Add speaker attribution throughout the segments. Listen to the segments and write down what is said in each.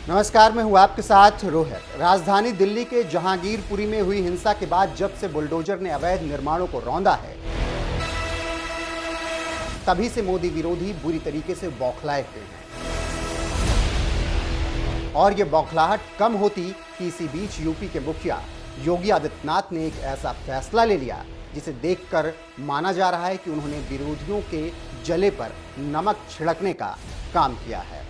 Speaker 1: नमस्कार, मैं हूं आपके साथ रोहित। राजधानी दिल्ली के जहांगीरपुरी में हुई हिंसा के बाद जब से बुलडोजर ने अवैध निर्माणों को रौंदा है, तभी से मोदी विरोधी बुरी तरीके से बौखलाए हुए हैं। और ये बौखलाहट कम होती कि इसी बीच यूपी के मुखिया योगी आदित्यनाथ ने एक ऐसा फैसला ले लिया जिसे देखकर माना जा रहा है कि उन्होंने विरोधियों के जले पर नमक छिड़कने का काम किया है।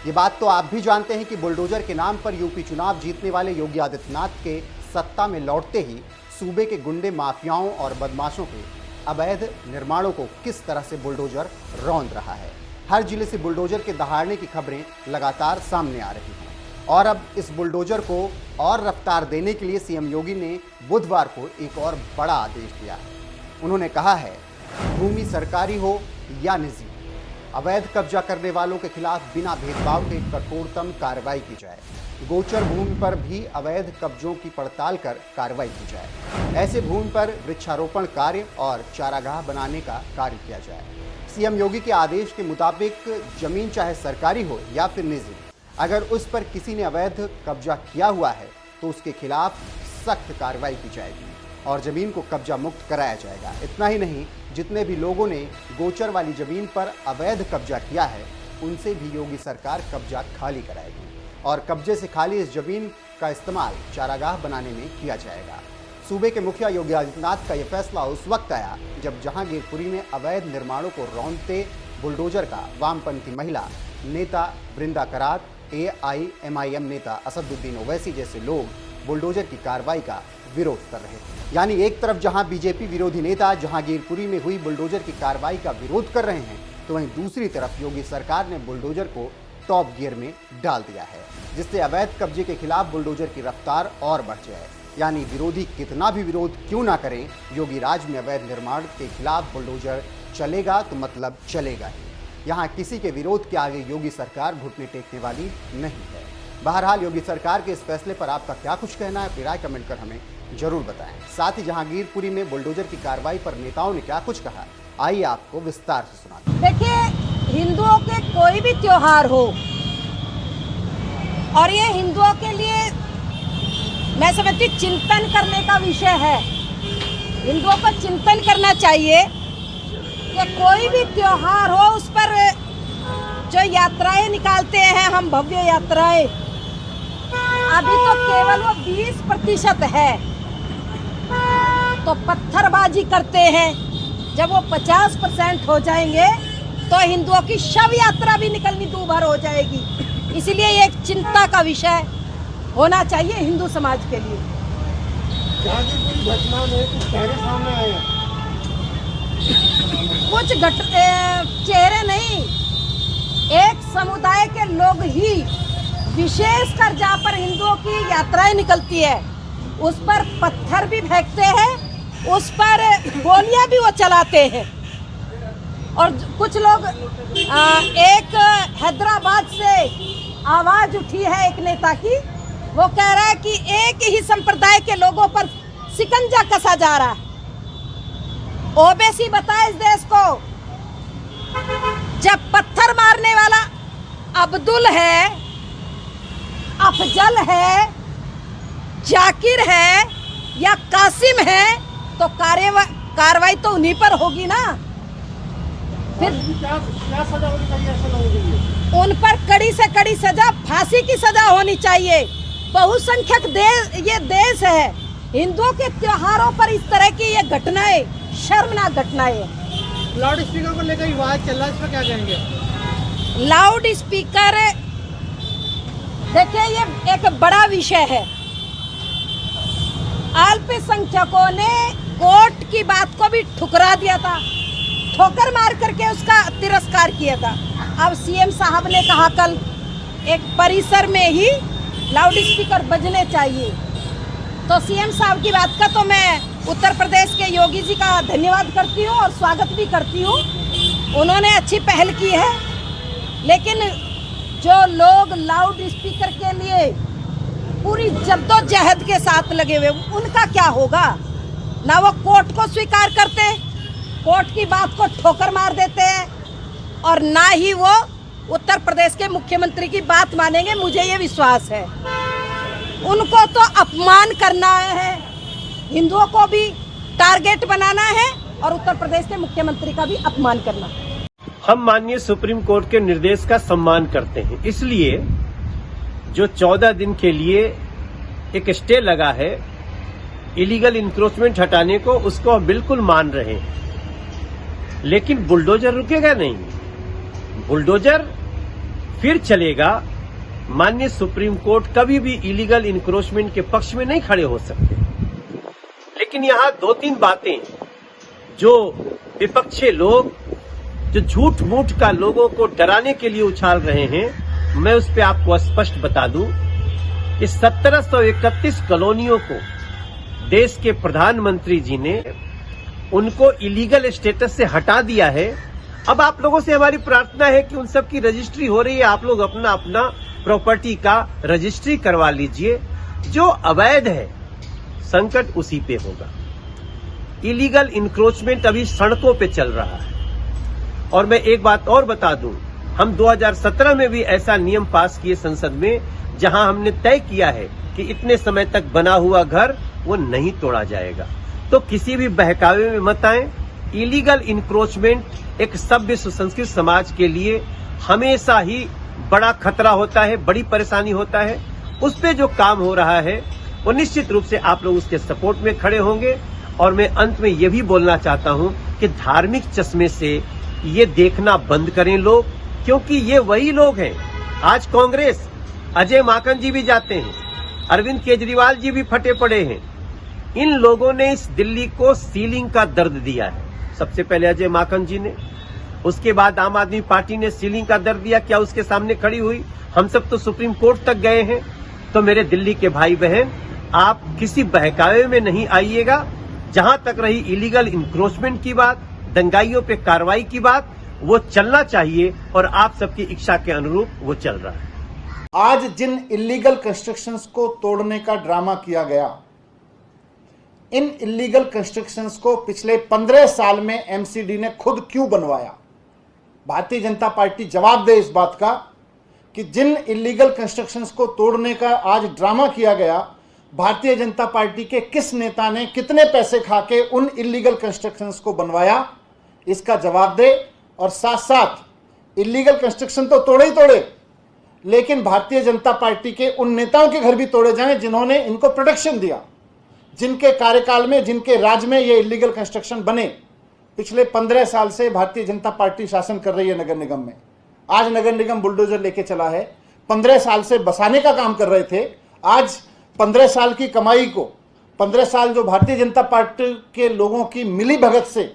Speaker 1: ये बात तो आप भी जानते हैं कि बुलडोजर के नाम पर यूपी चुनाव जीतने वाले योगी आदित्यनाथ के सत्ता में लौटते ही सूबे के गुंडे माफियाओं और बदमाशों के अवैध निर्माणों को किस तरह से बुलडोजर रौंद रहा है। हर जिले से बुलडोजर के दहाड़ने की खबरें लगातार सामने आ रही हैं और अब इस बुलडोजर को और रफ्तार देने के लिए सीएम योगी ने बुधवार को एक और बड़ा आदेश दिया है। उन्होंने कहा है, भूमि सरकारी हो या निजी, अवैध कब्जा करने वालों के खिलाफ बिना भेदभाव के कठोरतम कार्रवाई की जाए। गोचर भूमि पर भी अवैध कब्जों की पड़ताल कर कार्रवाई की जाए। ऐसे भूमि पर वृक्षारोपण कार्य और चारागाह बनाने का कार्य किया जाए। सीएम योगी के आदेश के मुताबिक जमीन चाहे सरकारी हो या फिर निजी, अगर उस पर किसी ने अवैध कब्जा किया हुआ है तो उसके खिलाफ सख्त कार्रवाई की जाएगी और जमीन को कब्जा मुक्त कराया जाएगा। इतना ही नहीं, जितने भी लोगों ने गोचर वाली जमीन पर अवैध कब्जा किया है उनसे भी योगी सरकार कब्जा खाली कराएगी और कब्जे से खाली इस जमीन का इस्तेमाल चारागाह बनाने में किया जाएगा। सूबे के मुखिया योगी आदित्यनाथ का यह फैसला उस वक्त आया जब जहांगीरपुरी में अवैध निर्माणों को रौंदते बुलडोजर का वामपंथी महिला नेता वृंदा करात, AIMIM नेता असदुद्दीन ओवैसी जैसे लोग बुलडोजर की कार्रवाई का विरोध कर रहे थे। यानी एक तरफ जहां बीजेपी विरोधी नेता जहांगीरपुरी में हुई बुलडोजर की कार्रवाई का विरोध कर रहे हैं, तो वहीं दूसरी तरफ योगी सरकार ने बुलडोजर को टॉप गियर में डाल दिया है, जिससे अवैध कब्जे के खिलाफ बुलडोजर की रफ्तार और बढ़ जाए। यानी विरोधी कितना भी विरोध क्यों ना करें, योगी राज में अवैध निर्माण के खिलाफ बुलडोजर चलेगा तो मतलब चलेगा ही। यहाँ किसी के विरोध के आगे योगी सरकार घुटने टेकने वाली नहीं है। बहरहाल योगी सरकार के इस फैसले पर आपका क्या कुछ कहना है, अपनी राय कमेंट कर हमें जरूर बताएं। साथ ही जहांगीरपुरी में बुलडोजर की कार्रवाई पर नेताओं ने क्या कुछ कहा, आइए आपको विस्तार से सुनाते हैं।
Speaker 2: देखिए, हिंदुओं के कोई भी त्योहार हो और ये हिंदुओं के लिए मैं समझती चिंतन करने का विषय है। हिंदुओं को चिंतन करना चाहिए कि कोई भी त्योहार हो उस पर जो यात्राएं निकालते हैं हम, भव्य यात्राएं, अभी तो केवल वो 20% है। तो पत्थरबाजी करते हैं, जब वो 50% हो जाएंगे तो हिंदुओं की शव यात्रा भी निकलनी दूभर हो जाएगी। इसलिए ये एक चिंता का विषय होना चाहिए हिंदू समाज के लिए।
Speaker 3: घटना में कुछ चेहरे सामने आए,
Speaker 2: कुछ चेहरे नहीं, एक समुदाय के लोग ही, विशेषकर जहाँ पर हिंदुओं की यात्राएं निकलती है उस पर पत्थर भी फेंकते हैं, उस पर गोलियां भी वो चलाते हैं। और कुछ लोग एक हैदराबाद से आवाज उठी है एक नेता की, वो कह रहा है कि एक ही संप्रदाय के लोगों पर शिकंजा कसा जा रहा है। ओबीसी बताए इस देश को, जब पत्थर मारने वाला अब्दुल है, अफजल है, जाकिर है या कासिम है, तो कार्रवाई तो उन्हीं पर होगी ना। फिर
Speaker 3: क्या सजा होनी चाहिए ऐसे लोगों के लिए?
Speaker 2: उन पर कड़ी से कड़ी सजा, फांसी की सजा होनी चाहिए। बहुसंख्यक ये देश है, हिंदुओं के त्योहारों पर इस तरह की ये घटनाएं शर्मनाक घटनाएं।
Speaker 3: लाउड स्पीकर को लेकर विवाद चल रहा है, इस पर क्या कहेंगे?
Speaker 2: लाउड स्पीकर, देखिए ये एक बड़ा विषय है। अल्पसंख्यकों ने कोर्ट की बात को भी ठुकरा दिया था, ठोकर मार करके उसका तिरस्कार किया था। अब सीएम साहब ने कहा कल एक परिसर में ही लाउड स्पीकर बजने चाहिए, तो सीएम साहब की बात का तो मैं उत्तर प्रदेश के योगी जी का धन्यवाद करती हूँ और स्वागत भी करती हूँ। उन्होंने अच्छी पहल की है, लेकिन जो लोग लाउड स्पीकर के लिए पूरी जद्दोजहद के साथ लगे हुए, उनका क्या होगा? ना वो कोर्ट को स्वीकार करते हैं, कोर्ट की बात को ठोकर मार देते हैं, और ना ही वो उत्तर प्रदेश के मुख्यमंत्री की बात मानेंगे। मुझे ये विश्वास है। उनको तो अपमान करना है, हिंदुओं को भी टारगेट बनाना है और उत्तर प्रदेश के मुख्यमंत्री का भी अपमान करना है।
Speaker 4: हम माननीय सुप्रीम कोर्ट के निर्देश का सम्मान करते हैं, इसलिए जो 14 दिन के लिए एक स्टे लगा है इलीगल इंक्रोचमेंट हटाने को, उसको हम बिल्कुल मान रहे हैं। लेकिन बुलडोजर रुकेगा नहीं, बुलडोजर फिर चलेगा। माननीय सुप्रीम कोर्ट कभी भी इलीगल इंक्रोचमेंट के पक्ष में नहीं खड़े हो सकते। लेकिन यहां 2-3 बातें जो विपक्षी लोग जो झूठ मूठ का लोगों को डराने के लिए उछाल रहे हैं, मैं उस पर आपको स्पष्ट बता दूं। इस 1731 कॉलोनियों को देश के प्रधानमंत्री जी ने उनको इलीगल स्टेटस से हटा दिया है। अब आप लोगों से हमारी प्रार्थना है कि उन सब की रजिस्ट्री हो रही है, आप लोग अपना अपना प्रॉपर्टी का रजिस्ट्री करवा लीजिए। जो अवैध है संकट उसी पे होगा। इलीगल इंक्रोचमेंट अभी सड़कों पे चल रहा है। और मैं एक बात और बता दूं, हम 2017 में भी ऐसा नियम पास किए संसद में, जहां हमने तय किया है कि इतने समय तक बना हुआ घर वो नहीं तोड़ा जाएगा। तो किसी भी बहकावे में मत आए। इलीगल इंक्रोचमेंट एक सभ्य सुसंस्कृत समाज के लिए हमेशा ही बड़ा खतरा होता है, बड़ी परेशानी होता है। उस पे जो काम हो रहा है वो निश्चित रूप से आप लोग उसके सपोर्ट में खड़े होंगे। और मैं अंत में ये भी बोलना चाहता हूं कि धार्मिक चश्मे से ये देखना बंद करें लोग, क्योंकि ये वही लोग हैं। आज कांग्रेस, अजय माकन जी भी जाते हैं, अरविंद केजरीवाल जी भी फटे पड़े हैं। इन लोगों ने इस दिल्ली को सीलिंग का दर्द दिया है। सबसे पहले अजय माकन जी ने, उसके बाद आम आदमी पार्टी ने सीलिंग का दर्द दिया। क्या उसके सामने खड़ी हुई? हम सब तो सुप्रीम कोर्ट तक गए हैं। तो मेरे दिल्ली के भाई बहन, आप किसी बहकावे में नहीं आइएगा। जहां तक रही इलीगल इंक्रोचमेंट की बात, दंगाइयों पे कार्रवाई की बात, वो चलना चाहिए और आप सबकी इच्छा के अनुरूप वो चल रहा है।
Speaker 5: आज जिन इलीगल कंस्ट्रक्शंस को तोड़ने का ड्रामा किया गया, इन इलीगल कंस्ट्रक्शंस को पिछले 15 साल में एमसीडी ने खुद क्यों बनवाया? भारतीय जनता पार्टी जवाब दे इस बात का कि जिन इलीगल कंस्ट्रक्शंस को तोड़ने का आज ड्रामा किया गया, भारतीय जनता पार्टी के किस नेता ने कितने पैसे खा के उन इलीगल कंस्ट्रक्शंस को बनवाया, इसका जवाब दे। और साथ साथ इलीगल कंस्ट्रक्शन तो तोड़े ही तोड़े, लेकिन भारतीय जनता पार्टी के उन नेताओं के घर भी तोड़े जाएं जिन्होंने इनको प्रोटेक्शन दिया, जिनके कार्यकाल में, जिनके राज में ये इलीगल कंस्ट्रक्शन बने। पिछले 15 साल से भारतीय जनता पार्टी शासन कर रही है नगर निगम में। आज नगर निगम बुलडोजर लेके चला है। 15 साल से बसाने का काम कर रहे थे। आज 15 साल की कमाई को, 15 साल जो भारतीय जनता पार्टी के लोगों की मिली भगत से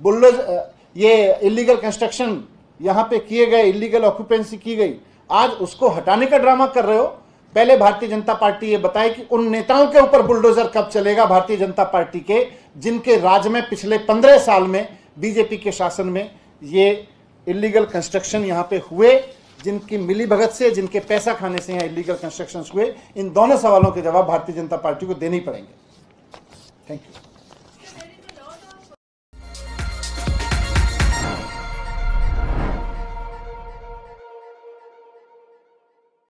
Speaker 5: बुलडोजर, ये इलीगल कंस्ट्रक्शन यहाँ पे किए गए, इलीगल ऑक्यूपेंसी की गई, आज उसको हटाने का ड्रामा कर रहे हो। पहले भारतीय जनता पार्टी ये बताए कि उन नेताओं के ऊपर बुलडोजर कब चलेगा भारतीय जनता पार्टी के, जिनके राज में पिछले 15 साल में बीजेपी के शासन में ये इलीगल कंस्ट्रक्शन यहाँ पे हुए, जिनकी मिली भगत से, जिनके पैसा खाने से यहाँ इलीगल कंस्ट्रक्शन हुए। इन दोनों सवालों के जवाब भारतीय जनता पार्टी को देने ही पड़ेंगे। Thank you.